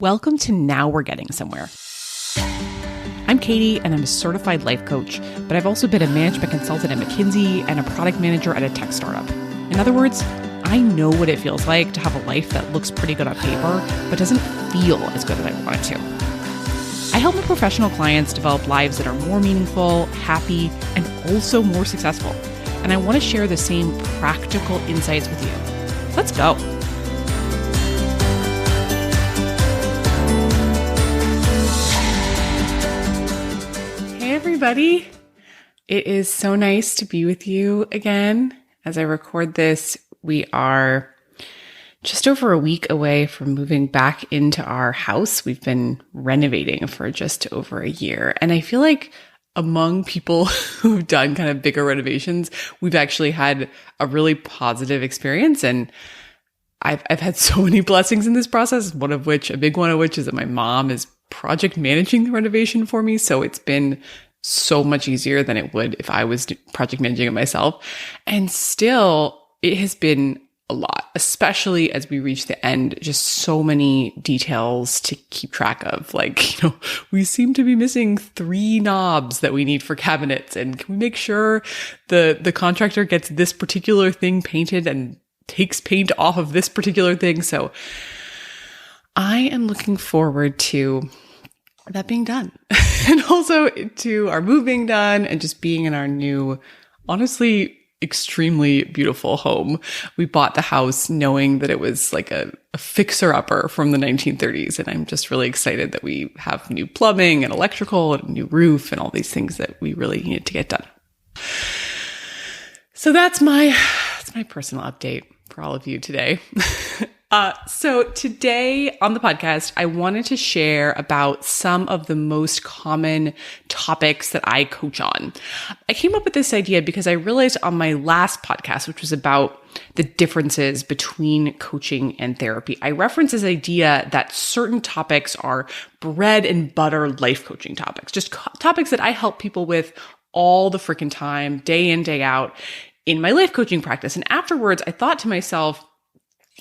Welcome to Now We're Getting Somewhere. I'm Katie, and I'm a certified life coach, but I've also been a management consultant at McKinsey and a product manager at a tech startup. In other words, I know what it feels like to have a life that looks pretty good on paper, but doesn't feel as good as I want it to. I help my professional clients develop lives that are more meaningful, happy, and also more successful. And I want to share the same practical insights with you. Let's go. Everybody, it is so nice to be with you again. As I record this, we are just over a week away from moving back into our house. We've been renovating for just over a year. And I feel like among people who've done kind of bigger renovations, we've actually had a really positive experience. And I've had so many blessings in this process, a big one of which is that my mom is project managing the renovation for me. So it's been so much easier than it would if I was project managing it myself. And still, it has been a lot, especially as we reach the end, just so many details to keep track of. We seem to be missing 3 knobs that we need for cabinets. And can we make sure the contractor gets this particular thing painted and takes paint off of this particular thing? So I am looking forward to that being done and also to our move being done and just being in our new, honestly, extremely beautiful home. We bought the house knowing that it was like a fixer-upper from the 1930s. And I'm just really excited that we have new plumbing and electrical and a new roof and all these things that we really needed to get done. So that's my personal update for all of you today. So today on the podcast, I wanted to share about some of the most common topics that I coach on. I came up with this idea because I realized on my last podcast, which was about the differences between coaching and therapy, I referenced this idea that certain topics are bread and butter life coaching topics, just topics that I help people with all the freaking time, day in, day out in my life coaching practice. And afterwards, I thought to myself,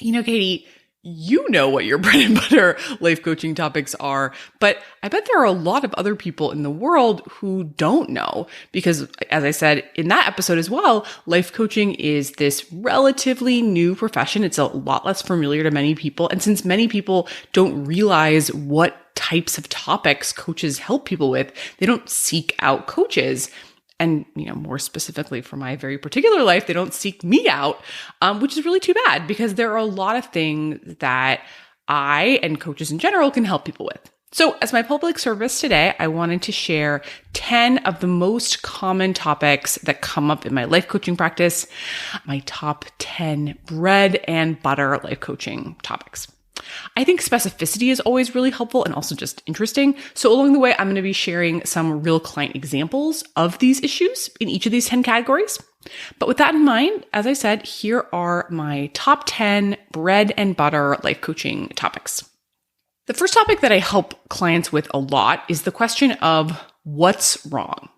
Katie, you know what your bread and butter life coaching topics are, but I bet there are a lot of other people in the world who don't know because, as I said in that episode as well, life coaching is this relatively new profession. It's a lot less familiar to many people. And since many people don't realize what types of topics coaches help people with, they don't seek out coaches. And, more specifically for my very particular life, they don't seek me out, which is really too bad because there are a lot of things that I and coaches in general can help people with. So as my public service today, I wanted to share 10 of the most common topics that come up in my life coaching practice, my top 10 bread and butter life coaching topics. I think specificity is always really helpful and also just interesting. So along the way, I'm going to be sharing some real client examples of these issues in each of these 10 categories. But with that in mind, as I said, here are my top 10 bread and butter life coaching topics. The first topic that I help clients with a lot is the question of what's wrong?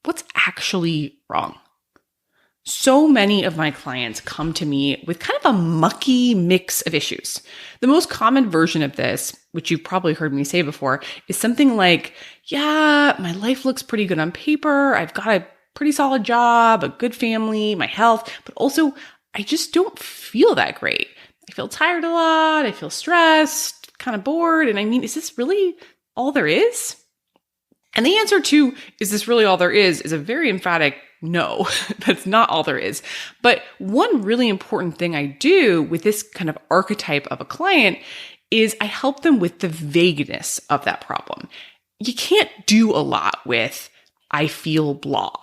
What's actually wrong? So many of my clients come to me with kind of a mucky mix of issues. The most common version of this, which you've probably heard me say before, is something like, yeah, my life looks pretty good on paper. I've got a pretty solid job, a good family, my health, but also I just don't feel that great. I feel tired a lot. I feel stressed, kind of bored. And is this really all there is? And the answer to, is this really all there is a very emphatic no, that's not all there is. But one really important thing I do with this kind of archetype of a client is I help them with the vagueness of that problem. You can't do a lot with, I feel blah.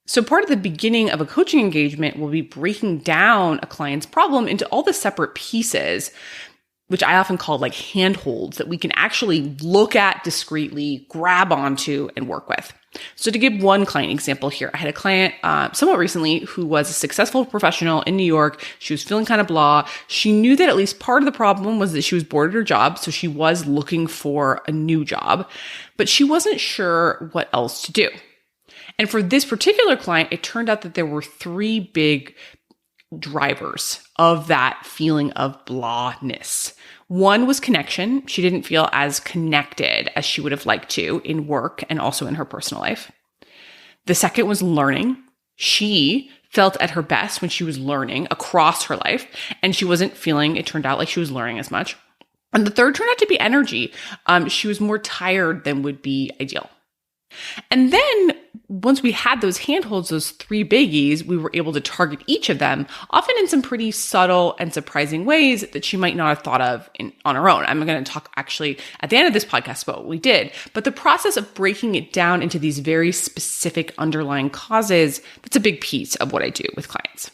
So part of the beginning of a coaching engagement will be breaking down a client's problem into all the separate pieces, which I often call like handholds that we can actually look at discreetly, grab onto, and work with. So to give one client example here, I had a client somewhat recently who was a successful professional in New York. She was feeling kind of blah. She knew that at least part of the problem was that she was bored at her job, so she was looking for a new job, but she wasn't sure what else to do. And for this particular client, it turned out that there were 3 big drivers of that feeling of blahness. One was connection. She didn't feel as connected as she would have liked to in work and also in her personal life. The second was learning. She felt at her best when she was learning across her life, and she wasn't feeling, it turned out, like she was learning as much. And the third turned out to be energy. She was more tired than would be ideal. And then once we had those handholds, those three biggies, we were able to target each of them, often in some pretty subtle and surprising ways that she might not have thought of on her own. I'm going to talk actually at the end of this podcast about what we did. But the process of breaking it down into these very specific underlying causes, that's a big piece of what I do with clients.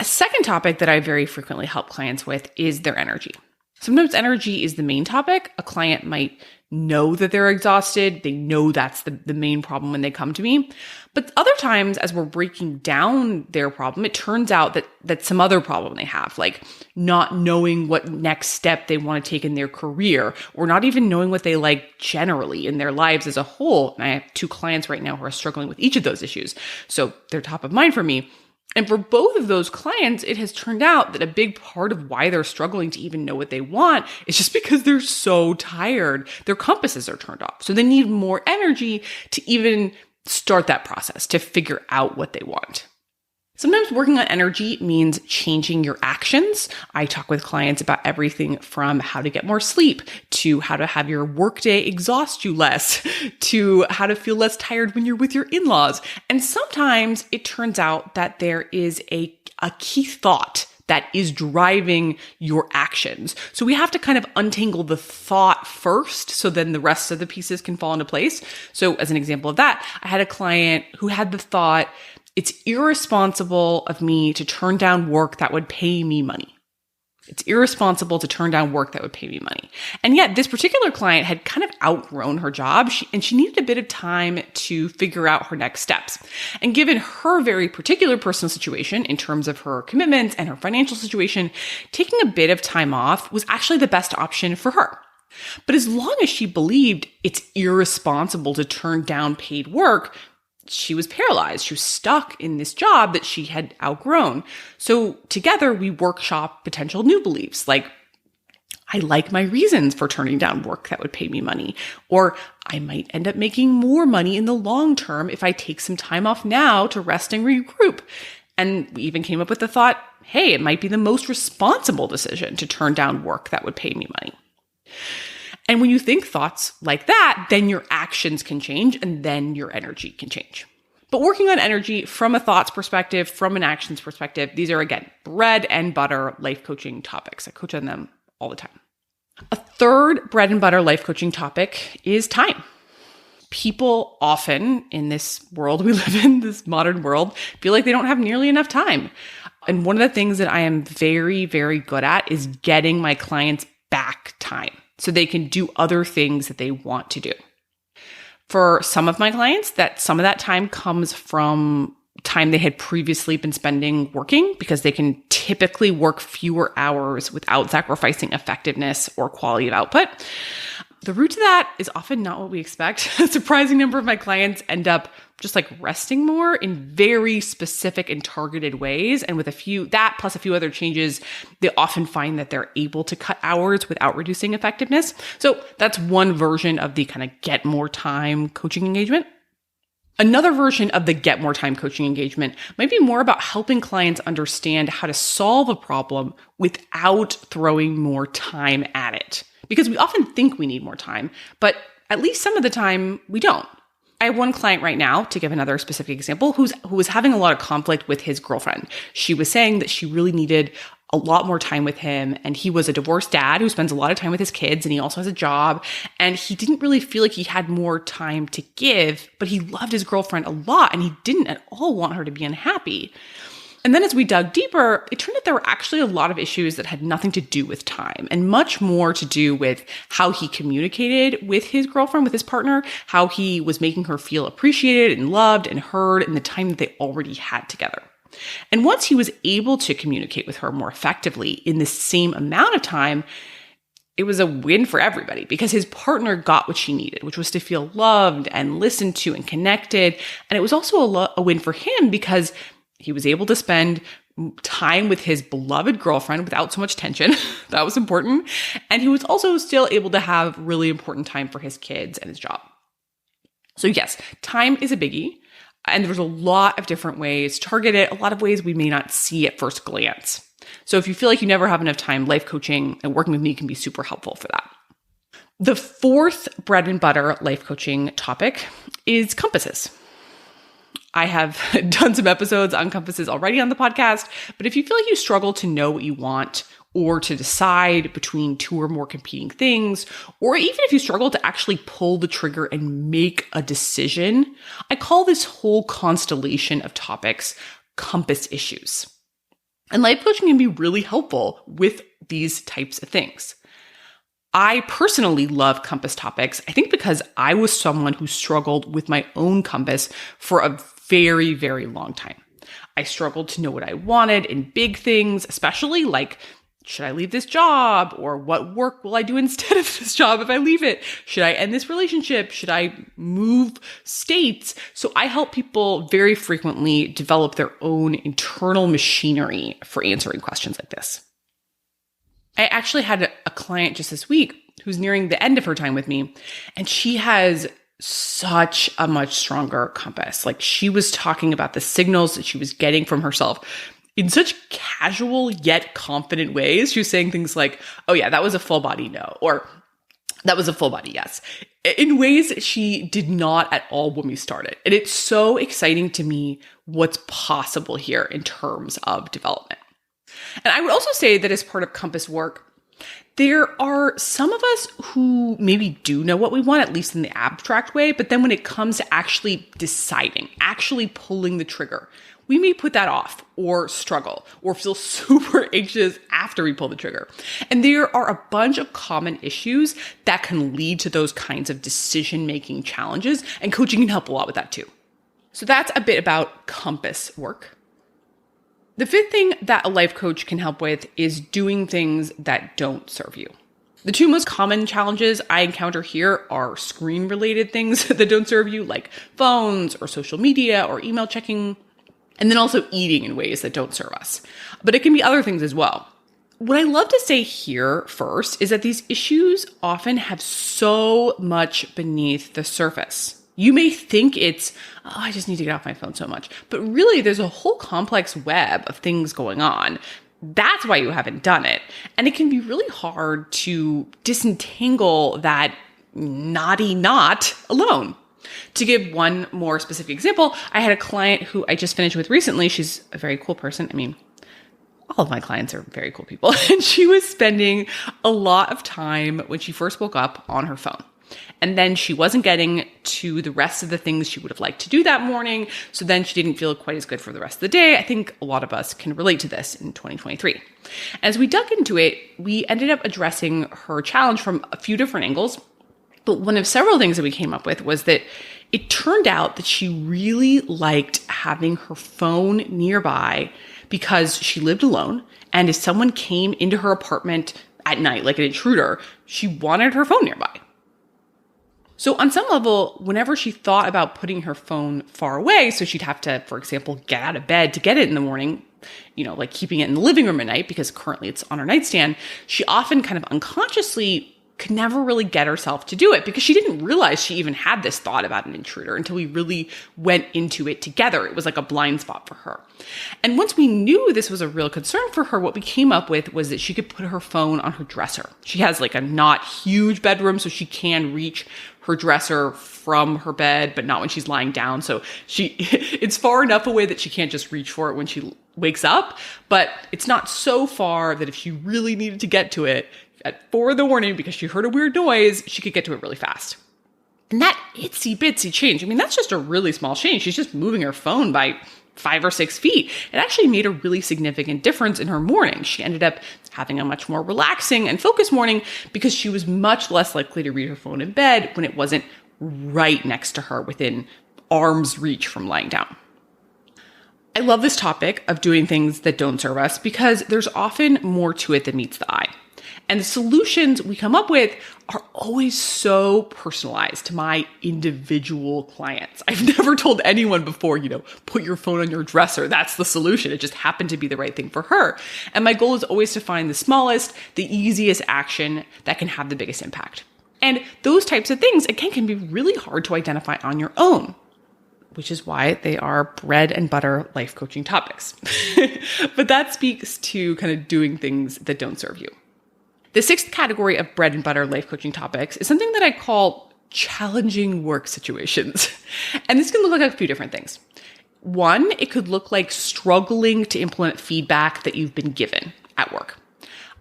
A second topic that I very frequently help clients with is their energy. Sometimes energy is the main topic. A client might know that they're exhausted. They know that's the main problem when they come to me. But other times, as we're breaking down their problem, it turns out that that's some other problem they have, like not knowing what next step they want to take in their career, or not even knowing what they like generally in their lives as a whole. And I have 2 clients right now who are struggling with each of those issues. So they're top of mind for me. And for both of those clients, it has turned out that a big part of why they're struggling to even know what they want is just because they're so tired. Their compasses are turned off. So they need more energy to even start that process, to figure out what they want. Sometimes working on energy means changing your actions. I talk with clients about everything from how to get more sleep, to how to have your workday exhaust you less, to how to feel less tired when you're with your in-laws. And sometimes it turns out that there is a key thought that is driving your actions. So we have to kind of untangle the thought first, so then the rest of the pieces can fall into place. So as an example of that, I had a client who had the thought, it's irresponsible of me to turn down work that would pay me money. It's irresponsible to turn down work that would pay me money. And yet this particular client had kind of outgrown her job, and she needed a bit of time to figure out her next steps. And given her very particular personal situation in terms of her commitments and her financial situation, taking a bit of time off was actually the best option for her. But as long as she believed it's irresponsible to turn down paid work, she was paralyzed. She was stuck in this job that she had outgrown. So together we workshop potential new beliefs like, I like my reasons for turning down work that would pay me money, or I might end up making more money in the long term if I take some time off now to rest and regroup. And we even came up with the thought, hey, it might be the most responsible decision to turn down work that would pay me money. And when you think thoughts like that, then your actions can change and then your energy can change. But working on energy from a thoughts perspective, from an actions perspective, these are, again, bread and butter life coaching topics. I coach on them all the time. A third bread and butter life coaching topic is time. People often in this world we live in, this modern world, feel like they don't have nearly enough time. And one of the things that I am very, very good at is getting my clients back time, so they can do other things that they want to do. For some of my clients, some of that time comes from time they had previously been spending working, because they can typically work fewer hours without sacrificing effectiveness or quality of output. The root to that is often not what we expect. A surprising number of my clients end up just like resting more in very specific and targeted ways. And with that plus a few other changes, they often find that they're able to cut hours without reducing effectiveness. So that's one version of the kind of get more time coaching engagement. Another version of the get more time coaching engagement might be more about helping clients understand how to solve a problem without throwing more time at it. Because we often think we need more time, but at least some of the time we don't. I have one client right now, to give another specific example, who was having a lot of conflict with his girlfriend. She was saying that she really needed a lot more time with him. And he was a divorced dad who spends a lot of time with his kids, and he also has a job. And he didn't really feel like he had more time to give, but he loved his girlfriend a lot, and he didn't at all want her to be unhappy. And then as we dug deeper, it turned out there were actually a lot of issues that had nothing to do with time and much more to do with how he communicated with his girlfriend, with his partner, how he was making her feel appreciated and loved and heard in the time that they already had together. And once he was able to communicate with her more effectively in the same amount of time, it was a win for everybody, because his partner got what she needed, which was to feel loved and listened to and connected. And it was also a win for him, because he was able to spend time with his beloved girlfriend without so much tension. That was important. And he was also still able to have really important time for his kids and his job. So yes, time is a biggie. And there's a lot of different ways to target it, a lot of ways we may not see at first glance. So if you feel like you never have enough time, life coaching and working with me can be super helpful for that. The fourth bread and butter life coaching topic is compasses. I have done some episodes on compasses already on the podcast, but if you feel like you struggle to know what you want or to decide between two or more competing things, or even if you struggle to actually pull the trigger and make a decision, I call this whole constellation of topics compass issues. And life coaching can be really helpful with these types of things. I personally love compass topics, I think because I was someone who struggled with my own compass for a very, very long time. I struggled to know what I wanted in big things, especially like, should I leave this job? Or what work will I do instead of this job if I leave it? Should I end this relationship? Should I move states? So I help people very frequently develop their own internal machinery for answering questions like this. I actually had a client just this week who's nearing the end of her time with me, and she has such a much stronger compass. Like, she was talking about the signals that she was getting from herself in such casual yet confident ways. She was saying things like, oh yeah, that was a full body no, or that was a full body yes, in ways that she did not at all when we started. And it's so exciting to me what's possible here in terms of development. And I would also say that as part of compass work, there are some of us who maybe do know what we want, at least in the abstract way, but then when it comes to actually deciding, actually pulling the trigger, we may put that off or struggle or feel super anxious after we pull the trigger. And there are a bunch of common issues that can lead to those kinds of decision-making challenges, and coaching can help a lot with that too. So that's a bit about compass work. The fifth thing that a life coach can help with is doing things that don't serve you. The two most common challenges I encounter here are screen-related things that don't serve you, like phones or social media or email checking, and then also eating in ways that don't serve us. But it can be other things as well. What I love to say here first is that these issues often have so much beneath the surface. You may think it's, oh, I just need to get off my phone so much. But really, there's a whole complex web of things going on. That's why you haven't done it. And it can be really hard to disentangle that naughty knot alone. To give one more specific example, I had a client who I just finished with recently. She's a very cool person. I mean, all of my clients are very cool people. And she was spending a lot of time when she first woke up on her phone. And then she wasn't getting to the rest of the things she would have liked to do that morning. So then she didn't feel quite as good for the rest of the day. I think a lot of us can relate to this in 2023. As we dug into it, we ended up addressing her challenge from a few different angles. But one of several things that we came up with was that it turned out that she really liked having her phone nearby because she lived alone. And if someone came into her apartment at night, like an intruder, she wanted her phone nearby. So on some level, whenever she thought about putting her phone far away, so she'd have to, for example, get out of bed to get it in the morning, like keeping it in the living room at night because currently it's on her nightstand, she often kind of unconsciously could never really get herself to do it because she didn't realize she even had this thought about an intruder until we really went into it together. It was like a blind spot for her. And once we knew this was a real concern for her, what we came up with was that she could put her phone on her dresser. She has like a not huge bedroom, so she can reach her dresser from her bed, but not when she's lying down. So it's far enough away that she can't just reach for it when she wakes up, but it's not so far that if she really needed to get to it at 4 a.m. because she heard a weird noise, she could get to it really fast. And that itsy bitsy change, I mean, that's just a really small change. She's just moving her phone by 5 or 6 feet. It actually made a really significant difference in her morning. She ended up having a much more relaxing and focused morning because she was much less likely to read her phone in bed when it wasn't right next to her within arm's reach from lying down. I love this topic of doing things that don't serve us because there's often more to it than meets the eye. And the solutions we come up with are always so personalized to my individual clients. I've never told anyone before, put your phone on your dresser. That's the solution. It just happened to be the right thing for her. And my goal is always to find the smallest, the easiest action that can have the biggest impact. And those types of things, again, can be really hard to identify on your own, which is why they are bread and butter life coaching topics. But that speaks to kind of doing things that don't serve you. The sixth category of bread and butter life coaching topics is something that I call challenging work situations. And this can look like a few different things. One, it could look like struggling to implement feedback that you've been given at work.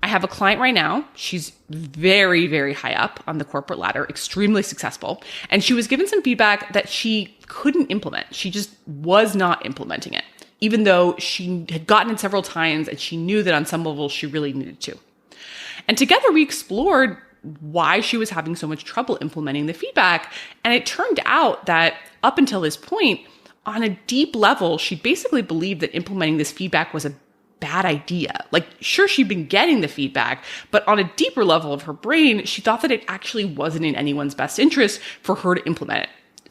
I have a client right now. She's very, very high up on the corporate ladder, extremely successful. And she was given some feedback that she couldn't implement. She just was not implementing it, even though she had gotten it several times and she knew that on some level she really needed to. And together we explored why she was having so much trouble implementing the feedback. And it turned out that up until this point, on a deep level, she basically believed that implementing this feedback was a bad idea. Like, sure, she'd been getting the feedback, but on a deeper level of her brain, she thought that it actually wasn't in anyone's best interest for her to implement it.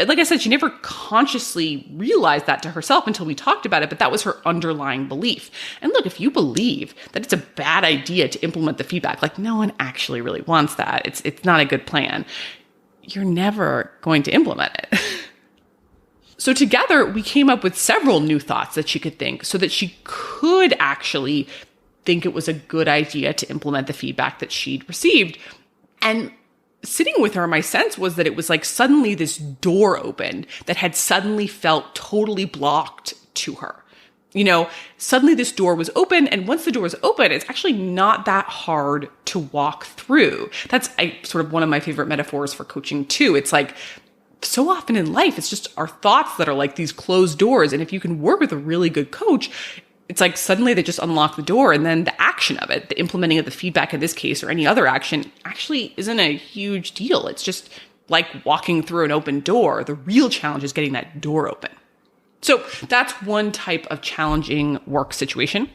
Like I said, she never consciously realized that to herself until we talked about it, but that was her underlying belief. And look, if you believe that it's a bad idea to implement the feedback, like no one actually really wants that, it's not a good plan, you're never going to implement it. So together, we came up with several new thoughts that she could think so that she could actually think it was a good idea to implement the feedback that she'd received. And sitting with her, my sense was that it was like suddenly this door opened that had suddenly felt totally blocked to her. Suddenly this door was open, and once the door is open, it's actually not that hard to walk through. That's sort of one of my favorite metaphors for coaching too. It's like, so often in life, it's just our thoughts that are like these closed doors. And if you can work with a really good coach, it's like suddenly they just unlock the door, and then the action of it, the implementing of the feedback in this case or any other action, actually isn't a huge deal. It's just like walking through an open door. The real challenge is getting that door open. So that's one type of challenging work situation.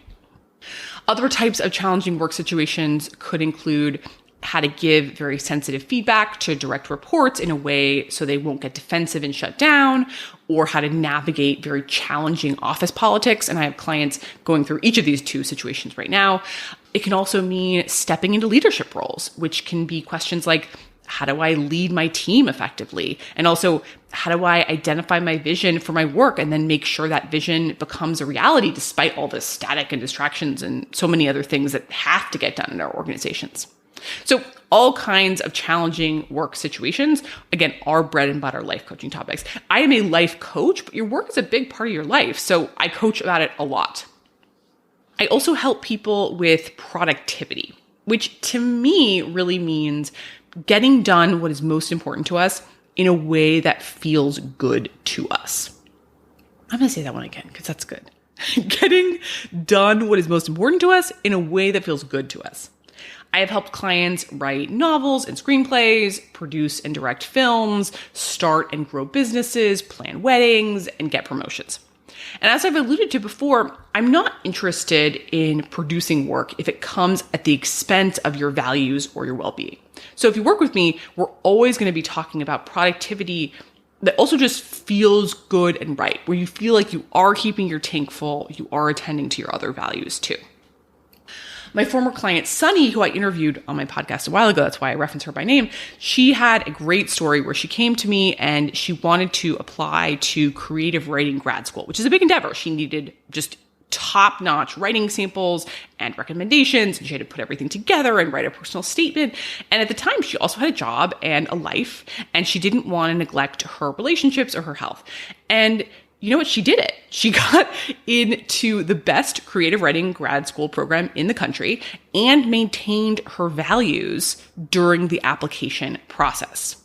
Other types of challenging work situations could include how to give very sensitive feedback to direct reports in a way so they won't get defensive and shut down, or how to navigate very challenging office politics. And I have clients going through each of these two situations right now. It can also mean stepping into leadership roles, which can be questions like, how do I lead my team effectively? And also, how do I identify my vision for my work and then make sure that vision becomes a reality despite all the static and distractions and so many other things that have to get done in our organizations? So all kinds of challenging work situations, again, are bread and butter life coaching topics. I am a life coach, but your work is a big part of your life, so I coach about it a lot. I also help people with productivity, which to me really means getting done what is most important to us in a way that feels good to us. I'm going to say that one again because that's good. Getting done what is most important to us in a way that feels good to us. I have helped clients write novels and screenplays, produce and direct films, start and grow businesses, plan weddings, and get promotions. And as I've alluded to before, I'm not interested in producing work if it comes at the expense of your values or your well-being. So if you work with me, we're always going to be talking about productivity that also just feels good and right, where you feel like you are keeping your tank full, you are attending to your other values too. My former client, Sunny, who I interviewed on my podcast a while ago, that's why I reference her by name, she had a great story where she came to me and she wanted to apply to creative writing grad school, which is a big endeavor. She needed just top-notch writing samples and recommendations, and she had to put everything together and write a personal statement. And at the time, she also had a job and a life, and she didn't want to neglect her relationships or her health. And you know what? She did it. She got into the best creative writing grad school program in the country and maintained her values during the application process.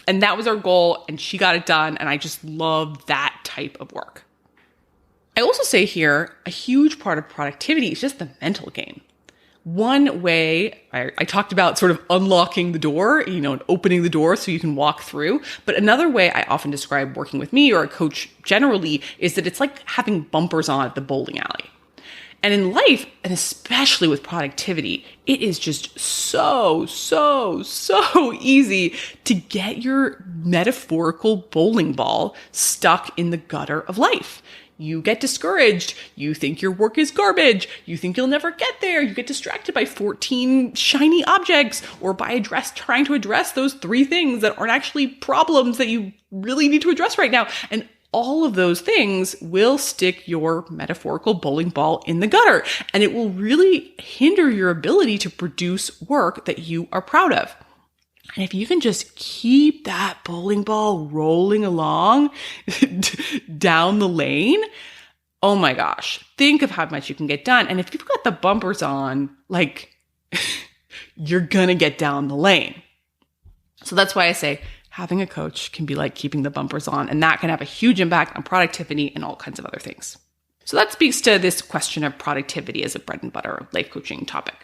And that was our goal, and she got it done, and I just love that type of work. I also say here, a huge part of productivity is just the mental game. One way, I talked about sort of unlocking the door, and opening the door so you can walk through. But another way I often describe working with me or a coach generally is that it's like having bumpers on at the bowling alley. And in life, and especially with productivity, it is just so easy to get your metaphorical bowling ball stuck in the gutter of life. You get discouraged. You think your work is garbage. You think you'll never get there. You get distracted by 14 shiny objects or by trying to address those 3 things that aren't actually problems that you really need to address right now. And all of those things will stick your metaphorical bowling ball in the gutter, and it will really hinder your ability to produce work that you are proud of. And if you can just keep that bowling ball rolling along down the lane, oh my gosh, think of how much you can get done. And if you've got the bumpers on, like, you're going to get down the lane. So that's why I say having a coach can be like keeping the bumpers on, and that can have a huge impact on productivity and all kinds of other things. So that speaks to this question of productivity as a bread and butter life coaching topic.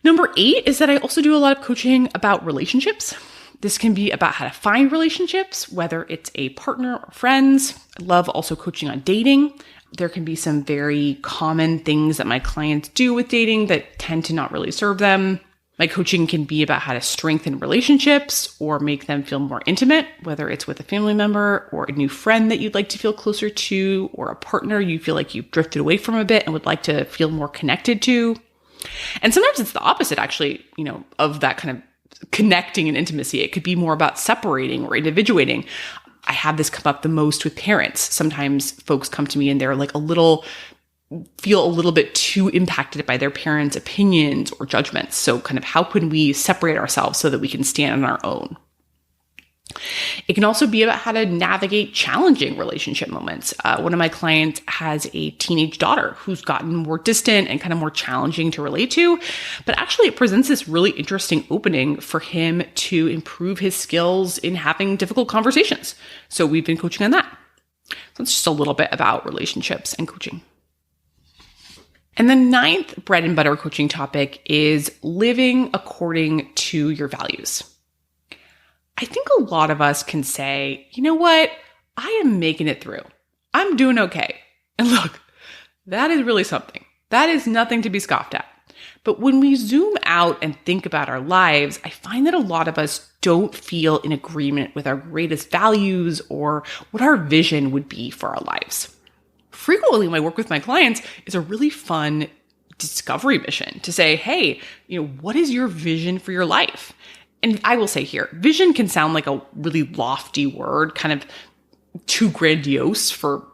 Number 8 is that I also do a lot of coaching about relationships. This can be about how to find relationships, whether it's a partner or friends. I love also coaching on dating. There can be some very common things that my clients do with dating that tend to not really serve them. My coaching can be about how to strengthen relationships or make them feel more intimate, whether it's with a family member or a new friend that you'd like to feel closer to, or a partner you feel like you've drifted away from a bit and would like to feel more connected to. And sometimes it's the opposite, actually, of that kind of connecting and intimacy. It could be more about separating or individuating. I have this come up the most with parents. Sometimes folks come to me and they're like feel a little bit too impacted by their parents' opinions or judgments. So kind of how can we separate ourselves so that we can stand on our own? It can also be about how to navigate challenging relationship moments. One of my clients has a teenage daughter who's gotten more distant and kind of more challenging to relate to, but actually it presents this really interesting opening for him to improve his skills in having difficult conversations. So we've been coaching on that. So it's just a little bit about relationships and coaching. And the 9th bread and butter coaching topic is living according to your values. I think a lot of us can say, you know what? I am making it through. I'm doing okay. And look, that is really something. That is nothing to be scoffed at. But when we zoom out and think about our lives, I find that a lot of us don't feel in agreement with our greatest values or what our vision would be for our lives. Frequently, my work with my clients is a really fun discovery mission to say, hey, what is your vision for your life? And I will say here, vision can sound like a really lofty word, kind of too grandiose for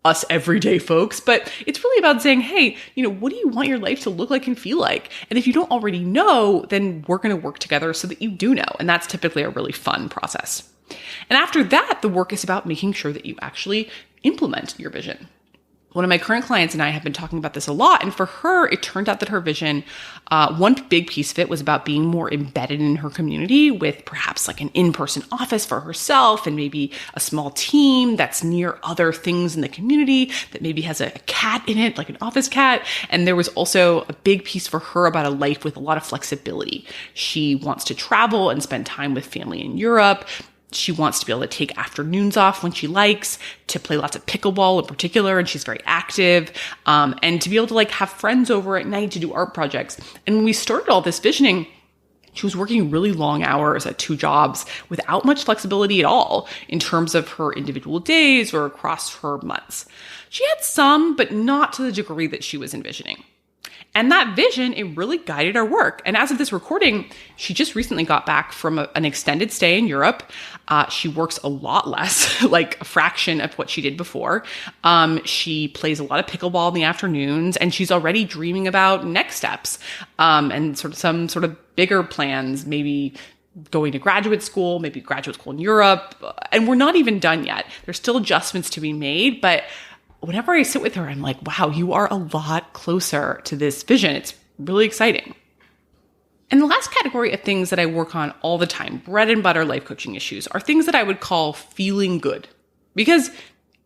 us everyday folks, but it's really about saying, hey, what do you want your life to look like and feel like? And if you don't already know, then we're going to work together so that you do know. And that's typically a really fun process. And after that, the work is about making sure that you actually implement your vision. One of my current clients and I have been talking about this a lot. And for her, it turned out that her vision, one big piece of it was about being more embedded in her community with perhaps like an in-person office for herself and maybe a small team that's near other things in the community that maybe has a cat in it, like an office cat. And there was also a big piece for her about a life with a lot of flexibility. She wants to travel and spend time with family in Europe. She wants to be able to take afternoons off when she likes, to play lots of pickleball in particular, and she's very active, and to be able to have friends over at night to do art projects. And when we started all this visioning, she was working really long hours at 2 jobs without much flexibility at all in terms of her individual days or across her months. She had some, but not to the degree that she was envisioning. And that vision, it really guided our work. And as of this recording, she just recently got back from an extended stay in Europe. She works a lot less, like a fraction of what she did before. She plays a lot of pickleball in the afternoons, and she's already dreaming about next steps and some sort of bigger plans, maybe going to graduate school, maybe graduate school in Europe. And we're not even done yet. There's still adjustments to be made, but whenever I sit with her, I'm like, wow, you are a lot closer to this vision. It's really exciting. And the last category of things that I work on all the time, bread and butter life coaching issues, are things that I would call feeling good. Because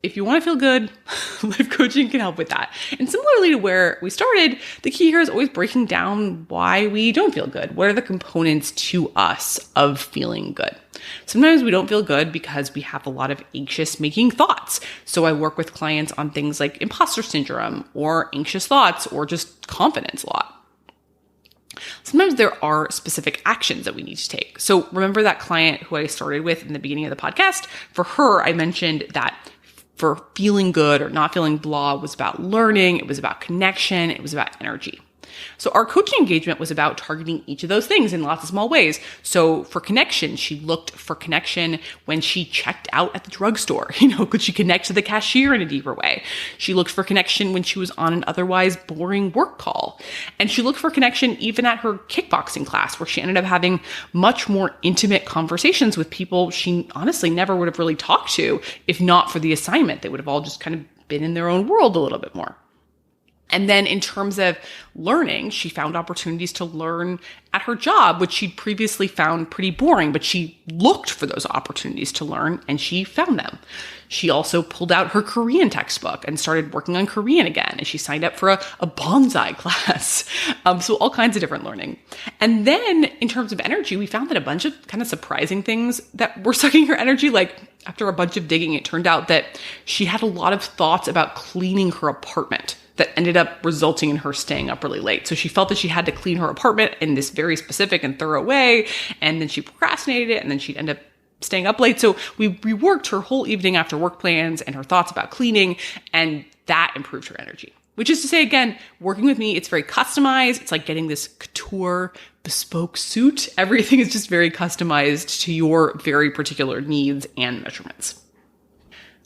if you want to feel good, life coaching can help with that. And similarly to where we started, the key here is always breaking down why we don't feel good. What are the components to us of feeling good? Sometimes we don't feel good because we have a lot of anxious making thoughts. So I work with clients on things like imposter syndrome or anxious thoughts or just confidence a lot. Sometimes there are specific actions that we need to take. So remember that client who I started with in the beginning of the podcast? For her, I mentioned that for feeling good or not feeling blah was about learning. It was about connection. It was about energy. So our coaching engagement was about targeting each of those things in lots of small ways. So for connection, she looked for connection when she checked out at the drugstore. Could she connect to the cashier in a deeper way? She looked for connection when she was on an otherwise boring work call. And she looked for connection even at her kickboxing class, where she ended up having much more intimate conversations with people she honestly never would have really talked to if not for the assignment. They would have all just kind of been in their own world a little bit more. And then in terms of learning, she found opportunities to learn at her job, which she'd previously found pretty boring, but she looked for those opportunities to learn and she found them. She also pulled out her Korean textbook and started working on Korean again. And she signed up for a bonsai class. So all kinds of different learning. And then in terms of energy, we found that a bunch of kind of surprising things that were sucking her energy. Like after a bunch of digging, it turned out that she had a lot of thoughts about cleaning her apartment that ended up resulting in her staying up really late. So she felt that she had to clean her apartment in this very specific and thorough way. And then she procrastinated it and then she'd end up staying up late. So we reworked her whole evening after work plans and her thoughts about cleaning, and that improved her energy. Which is to say, again, working with me, it's very customized. It's like getting this couture bespoke suit. Everything is just very customized to your very particular needs and measurements.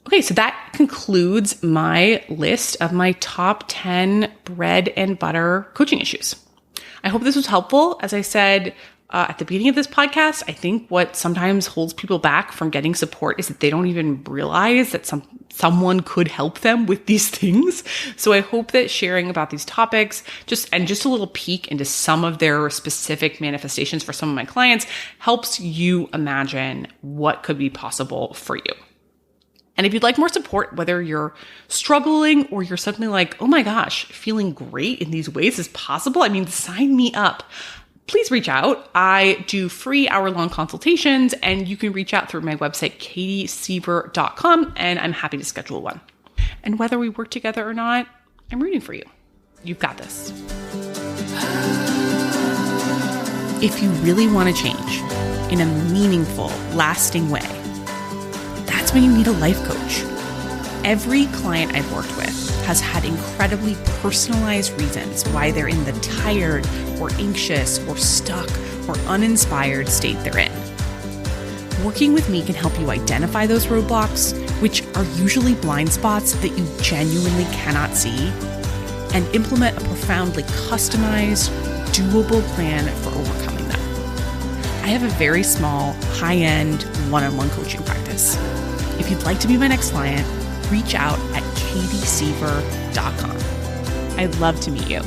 Okay, so that concludes my list of my top 10 bread and butter coaching issues. I hope this was helpful. As I said at the beginning of this podcast, I think what sometimes holds people back from getting support is that they don't even realize that someone could help them with these things. So I hope that sharing about these topics, just a little peek into some of their specific manifestations for some of my clients, helps you imagine what could be possible for you. And if you'd like more support, whether you're struggling or you're suddenly like, oh my gosh, feeling great in these ways is possible, sign me up. Please reach out. I do free hour-long consultations, and you can reach out through my website, katiesiever.com, and I'm happy to schedule one. And whether we work together or not, I'm rooting for you. You've got this. If you really want to change in a meaningful, lasting way, that's when you need a life coach. Every client I've worked with has had incredibly personalized reasons why they're in the tired or anxious or stuck or uninspired state they're in. Working with me can help you identify those roadblocks, which are usually blind spots that you genuinely cannot see, and implement a profoundly customized, doable plan for overcoming them. I have a very small, high-end, one-on-one coaching practice. If you'd like to be my next client, reach out at katiesiever.com. I'd love to meet you.